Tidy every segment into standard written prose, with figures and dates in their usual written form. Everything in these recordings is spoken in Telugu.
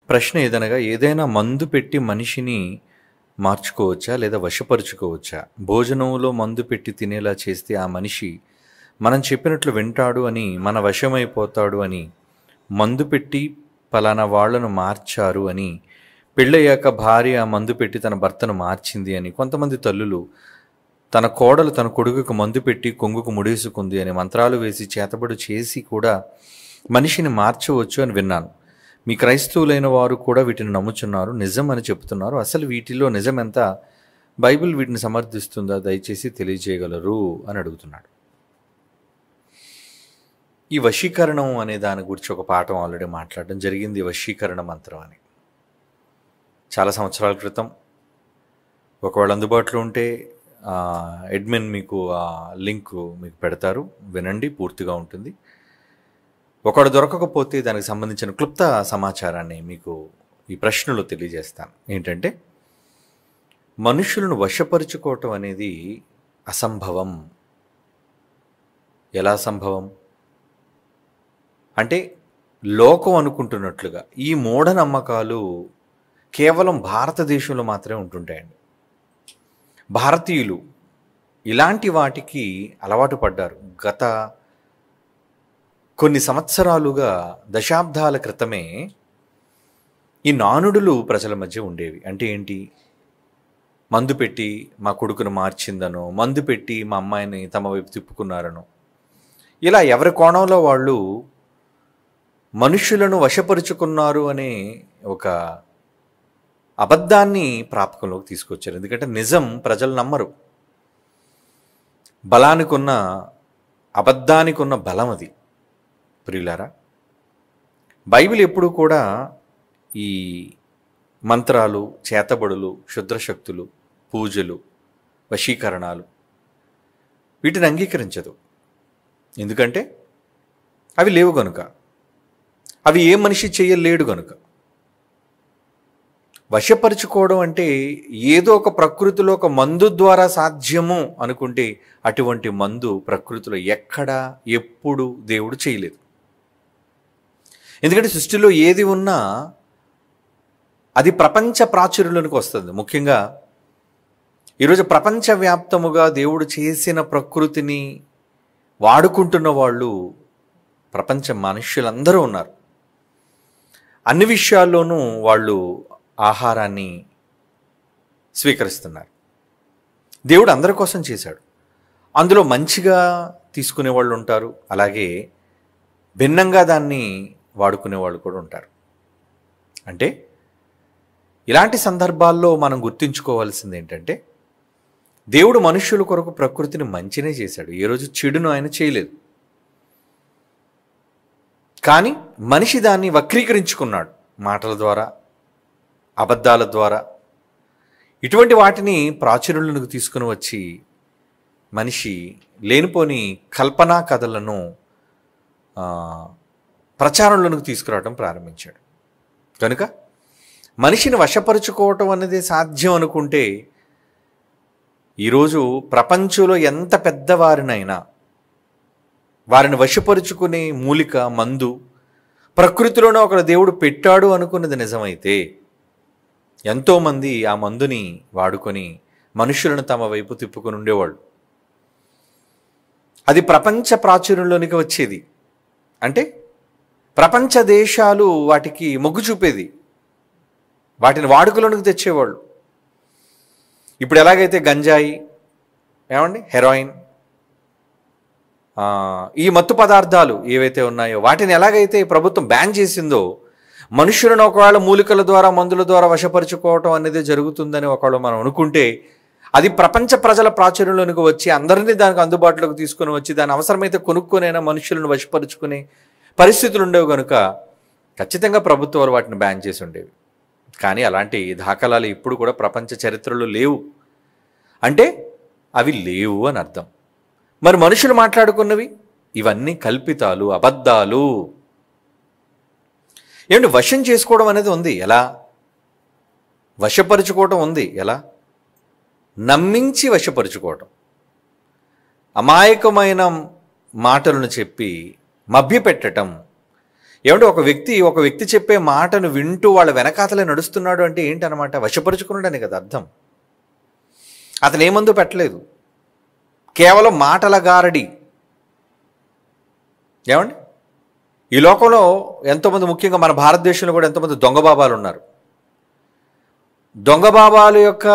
ప్రశ్న ఏదనగా ఏదైనా మందు పెట్టి మనిషిని మార్చుకోవచ్చా? లేదా వశపరుచుకోవచ్చా? భోజనంలో మందు పెట్టి తినేలా చేస్తే ఆ మనిషి మనం చెప్పినట్లు వింటాడు అని, మన వశమైపోతాడు అని, మందు పెట్టి పలానా వాళ్ళను మార్చారు అని, పెళ్ళయ్యాక భార్య మందు పెట్టి తన భర్తను మార్చింది అని, కొంతమంది తల్లులు తన కోడలు తన కొడుకుకు మందు పెట్టి కొంగుకు ముడేసుకుంది అని మంత్రాలు వేసి చేతబడు చేసి కూడా మనిషిని మార్చవచ్చు అని విన్నాను. మీ క్రైస్తవులైన వారు కూడా వీటిని నమ్ముచున్నారు, నిజం అని చెప్తున్నారు. అసలు వీటిలో నిజం ఎంత? బైబిల్ వీటిని సమర్థిస్తుందా? దయచేసి తెలియజేయగలరు అని అడుగుతున్నాడు. ఈ వశీకరణం అనే దాని గురించి ఒక పాఠం ఆల్రెడీ మాట్లాడడం జరిగింది. వశీకరణ మంత్రం అని చాలా సంవత్సరాల క్రితం. ఒకవేళ అందుబాటులో ఉంటే అడ్మిన్ మీకు ఆ లింక్ మీకు పెడతారు, వినండి, పూర్తిగా ఉంటుంది. ఒకడు దొరకకపోతే దానికి సంబంధించిన క్లుప్త సమాచారాన్ని మీకు ఈ ప్రశ్నలో తెలియజేస్తాను. ఏంటంటే, మనుషులను వశపరుచుకోవటం అనేది అసంభవం. ఎలా సంభవం అంటే, లోకం అనుకుంటున్నట్లుగా ఈ మూఢనమ్మకాలు కేవలం భారతదేశంలో మాత్రమే ఉంటుంటాయండి. భారతీయులు ఇలాంటి వాటికి అలవాటు పడ్డారు. గత కొన్ని సంవత్సరాలుగా, దశాబ్దాల క్రితమే ఈ నానుడులు ప్రజల మధ్య ఉండేవి. అంటే ఏంటి? మందు పెట్టి మా కొడుకును మార్చిందనో, మందు పెట్టి మా అమ్మాయిని తమ వైపు తిప్పుకున్నారనో, ఇలా ఎవరి కోణంలో వాళ్ళు మనుషులను వశపరుచుకున్నారు అనే ఒక అబద్ధాన్ని ప్రాపకంలోకి తీసుకొచ్చారు. ఎందుకంటే నిజం ప్రజలు నమ్మరు. బలానికి ఉన్న, అబద్ధానికి ఉన్న బలం అది. ప్రియులారా, బైబిల్ ఎప్పుడు కూడా ఈ మంత్రాలు, చేతబడులు, క్షుద్రశక్తులు, పూజలు, వశీకరణాలు వీటిని అంగీకరించదు. ఎందుకంటే అవి లేవు గనుక, అవి ఏ మనిషి చేయలేడు గనుక. వశపరుచుకోవడం అంటే ఏదో ఒక ప్రకృతిలో ఒక మందు ద్వారా సాధ్యము అనుకుంటే, అటువంటి మందు ప్రకృతిలో ఎక్కడా ఎప్పుడు దేవుడు చేయలేదు. ఎందుకంటే సృష్టిలో ఏది ఉన్నా అది ప్రపంచ ప్రాచుర్యంలోనికి వస్తుంది. ముఖ్యంగా ఈరోజు ప్రపంచవ్యాప్తముగా దేవుడు చేసిన ప్రకృతిని వాడుకుంటున్న వాళ్ళు ప్రపంచ మనుష్యులందరూ ఉన్నారు. అన్ని విషయాల్లోనూ వాళ్ళు ఆహారాన్ని స్వీకరిస్తున్నారు. దేవుడు అందరి కోసం చేశాడు. అందులో మంచిగా తీసుకునే వాళ్ళు ఉంటారు, అలాగే భిన్నంగా దాన్ని వాడుకునే వాళ్ళు కూడా ఉంటారు. అంటే ఇలాంటి సందర్భాల్లో మనం గుర్తుంచుకోవాల్సింది ఏంటంటే, దేవుడు మనుష్యుల కొరకు ప్రకృతిని మంచినే చేశాడు. ఏ రోజు చెడును ఆయన చేయలేదు. కానీ మనిషి దాన్ని వక్రీకరించుకున్నాడు. మాటల ద్వారా, అబద్ధాల ద్వారా, ఇటువంటి వాటిని ప్రాచుర్యంలోకి తీసుకుని వచ్చి మనిషి లేనిపోని కల్పనా కథలను ప్రచారంలోకి తీసుకురావడం ప్రారంభించాడు. కనుక మనిషిని వశపరుచుకోవటం అనేది సాధ్యం అనుకుంటే, ఈరోజు ప్రపంచంలో ఎంత పెద్దవారినైనా వారిని వశపరుచుకునే మూలిక మందు ప్రకృతిలోనే ఒక దేవుడు పెట్టాడు అనుకున్నది నిజమైతే, ఎంతోమంది ఆ మందుని వాడుకొని మనుషులను తమ వైపు తిప్పుకొని ఉండేవాళ్ళు. అది ప్రపంచ ప్రాచుర్యంలోనికి వచ్చేది. అంటే ప్రపంచ దేశాలు వాటికి మొగ్గు చూపేది, వాటిని వాడుకలోనికి తెచ్చేవాళ్ళు. ఇప్పుడు ఎలాగైతే గంజాయి, ఏమండి, హెరాయిన్, ఈ మత్తు పదార్థాలు ఏవైతే ఉన్నాయో వాటిని ఎలాగైతే ప్రభుత్వం బ్యాన్ చేసిందో, మనుషులను ఒకవేళ మూలికల ద్వారా, మందుల ద్వారా వశపరుచుకోవటం అనేది జరుగుతుందని ఒకవేళ మనం అనుకుంటే, అది ప్రపంచ ప్రజల ప్రాచుర్యంలోనికి వచ్చి అందరినీ దానికి అందుబాటులోకి తీసుకొని వచ్చి దాని అవసరమైతే కొనుక్కొనైనా మనుషులను వశపరుచుకునే పరిస్థితులు ఉండేవి కనుక ఖచ్చితంగా ప్రభుత్వాలు వాటిని బ్యాన్ చేసి ఉండేవి. కానీ అలాంటి దాఖలాలు ఇప్పుడు కూడా ప్రపంచ చరిత్రలో లేవు. అంటే అవి లేవు అని అర్థం. మరి మనుషులు మాట్లాడుకున్నవి ఇవన్నీ కల్పితాలు, అబద్ధాలు. ఏమంటే వశం చేసుకోవడం అనేది ఉంది, ఎలా? వశపరుచుకోవటం ఉంది, ఎలా? నమ్మించి వశపరుచుకోవటం, అమాయకమైన మాటలను చెప్పి మభ్యపెట్టడం, ఏమంటే ఒక వ్యక్తి చెప్పే మాటను వింటూ వాళ్ళ వెనకాతలే నడుస్తున్నాడు అంటే ఏంటనమాట? వశపరుచుకున్నాడని కదా అర్థం. అతను ఏ మందు పెట్టలేదు, కేవలం మాటల గారడి. ఏమండి, ఈ లోకంలో ఎంతోమంది, ముఖ్యంగా మన భారతదేశంలో కూడా ఎంతోమంది దొంగ బాబాలు ఉన్నారు. దొంగ బాబాల యొక్క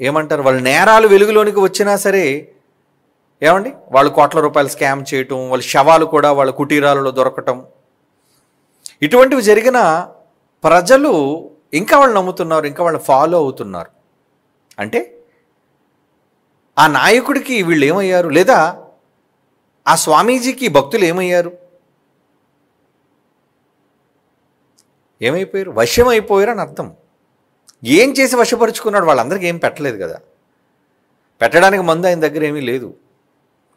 ఏమంటారు, వాళ్ళ నేరాలు వెలుగులోనికి వచ్చినా సరే ఏమండి, వాళ్ళు కోట్ల రూపాయలు స్కామ్ చేయటం, వాళ్ళ శవాలు కూడా వాళ్ళ కుటీరాలలో దొరకటం, ఇటువంటివి జరిగిన ప్రజలు ఇంకా వాళ్ళు నమ్ముతున్నారు, ఇంకా వాళ్ళు ఫాలో అవుతున్నారు. అంటే ఆ నాయకుడికి వీళ్ళు ఏమయ్యారు, లేదా ఆ స్వామీజీకి భక్తులు ఏమయ్యారు? ఏమైపోయారు? వశమైపోయారు అని అర్థం. ఏం చేసి వశపరుచుకున్నాడు? వాళ్ళందరికీ ఏం పెట్టలేదు కదా, పెట్టడానికి మందు ఆయన దగ్గర ఏమీ లేదు,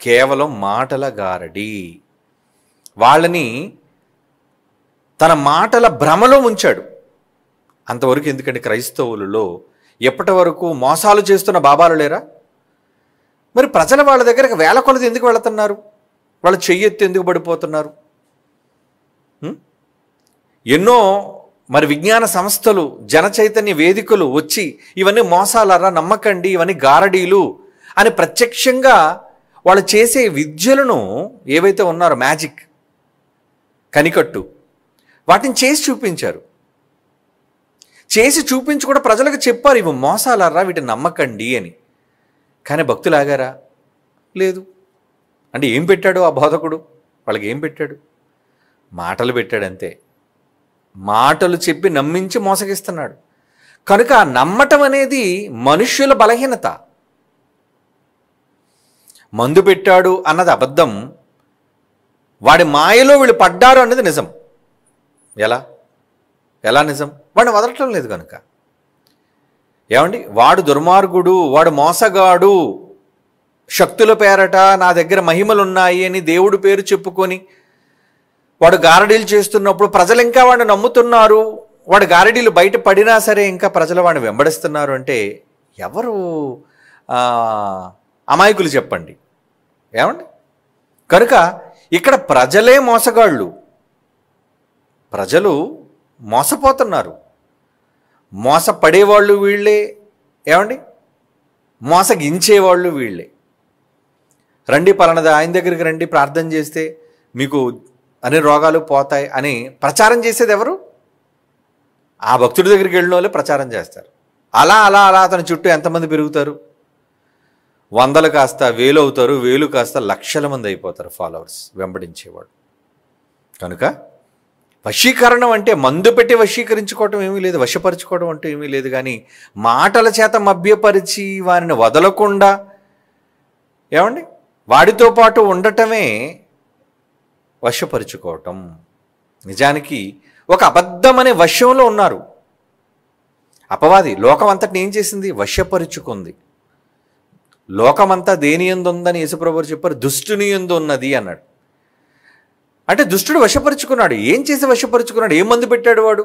కేవలం మాటల గారడి. వాళ్ళని తన మాటల భ్రమలో ఉంచాడు. అంతవరకు ఎందుకంటే క్రైస్తవులలో ఎప్పటి వరకు మోసాలు చేస్తున్న బాబాలు లేరా? మరి ప్రజలు వాళ్ళ దగ్గరకు వేల కొలది ఎందుకు వెళుతున్నారు? వాళ్ళు చెయ్యెత్తి ఎందుకు పడిపోతున్నారు? ఎన్నో మరి విజ్ఞాన సంస్థలు, జన చైతన్య వేదికలు వచ్చి ఇవన్నీ మోసాలరా, నమ్మకండి, ఇవన్నీ గారడీలు అని ప్రత్యక్షంగా వాళ్ళు చేసే విద్యలను ఏవైతే ఉన్నారో, మ్యాజిక్, కనికట్టు, వాటిని చేసి చూపించారు. చేసి చూపించి కూడా ప్రజలకు చెప్పారు, ఇవి మోసాలరా, వీటిని నమ్మకండి అని. కానీ భక్తులు ఆగారా? లేదు. అంటే ఏం పెట్టాడు ఆ బోధకుడు? వాళ్ళకి ఏం పెట్టాడు? మాటలు పెట్టాడు అంతే. మాటలు చెప్పి నమ్మించి మోసగిస్తున్నాడు. కనుక నమ్మటం అనేది మనుష్యుల బలహీనత. మందు పెట్టాడు అన్నది అబద్ధం, వాడి మాయలో వీళ్ళు పడ్డారు అన్నది నిజం. ఎలా నిజం? వాడిని వదలటం లేదు కనుక. ఏమండి, వాడు దుర్మార్గుడు, వాడు మోసగాడు, శక్తుల పేరట నా దగ్గర మహిమలున్నాయి అని దేవుడు పేరు చెప్పుకొని వాడు గారడీలు చేస్తున్నప్పుడు ప్రజలు ఇంకా వాడిని నమ్ముతున్నారు. వాడు గారడీలు బయట పడినా సరే ఇంకా ప్రజలు వాడిని వెంబడిస్తున్నారు అంటే ఎవరు అమాయకులు చెప్పండి? ఏమండి, కనుక ఇక్కడ ప్రజలే మోసగాళ్ళు. ప్రజలు మోసపోతున్నారు. మోసపడేవాళ్ళు వీళ్ళే. ఏమండి, మోసగించేవాళ్ళు వీళ్ళే. రండి పలానది ఆయన దగ్గరికి రండి, ప్రార్థన చేస్తే మీకు అన్ని రోగాలు పోతాయి అని ప్రచారం చేసేది ఎవరు? ఆ భక్తుడి దగ్గరికి వెళ్ళిన వాళ్ళే ప్రచారం చేస్తారు. అలా అలా అలా అతని చుట్టూ ఎంతమంది పెరుగుతారు? వందలు కాస్త వేలు అవుతారు, వేలు కాస్త లక్షల మంది అయిపోతారు ఫాలోవర్స్, వెంబడించేవాడు. కనుక వశీకరణం అంటే మందు పెట్టి వశీకరించుకోవటం ఏమీ లేదు, వశపరుచుకోవడం అంటూ ఏమీ లేదు. కానీ మాటల చేత మభ్యపరిచి వారిని వదలకుండా ఏమండి వాడితో పాటు ఉండటమే వశపరుచుకోవటం. నిజానికి ఒక అబద్ధమనే వశంలో ఉన్నారు. అపవాది లోకం అంతటిని ఏం చేసింది? వశపరుచుకుంది. లోకమంతా దేని యందు ఉందని యేసుప్రభువు చెప్పారు, దుష్టుని యందు ఉన్నది అన్నాడు. అంటే దుష్టుడు వశపరుచుకున్నాడు. ఏం చేసి వశపరుచుకున్నాడు? ఏం మందు పెట్టాడు వాడు?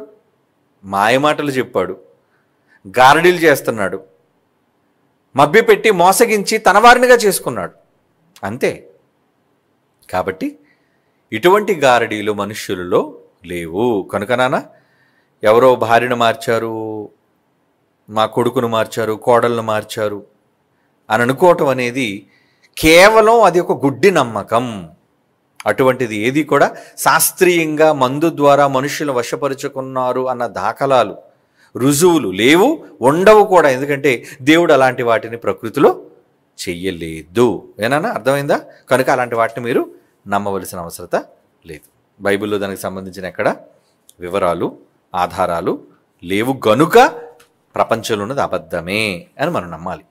మాయమాటలు చెప్పాడు, గారడీలు చేస్తున్నాడు, మభ్యపెట్టి మోసగించి తన వారినిగా చేసుకున్నాడు, అంతే. కాబట్టి ఇటువంటి గారడీలు మనుష్యులలో లేవు. కనుక నాన్న, ఎవరో భార్యను మార్చారు, మా కొడుకును మార్చారు, కోడలను మార్చారు అని అనుకోవటం అనేది కేవలం అది ఒక గుడ్డి నమ్మకం. అటువంటిది ఏది కూడా శాస్త్రీయంగా మందు ద్వారా మనుషులు వశపరుచుకున్నారు అన్న దాఖలాలు, రుజువులు లేవు, ఉండవు కూడా. ఎందుకంటే దేవుడు అలాంటి వాటిని ప్రకృతిలో చెయ్యలేదు. ఏనా అర్థమైందా? కనుక అలాంటి వాటిని మీరు నమ్మవలసిన అవసరత లేదు. బైబిల్లో దానికి సంబంధించిన ఎక్కడ వివరాలు, ఆధారాలు లేవు. గనుక ప్రపంచంలో ఉన్నది అబద్ధమే అని మనం నమ్మాలి.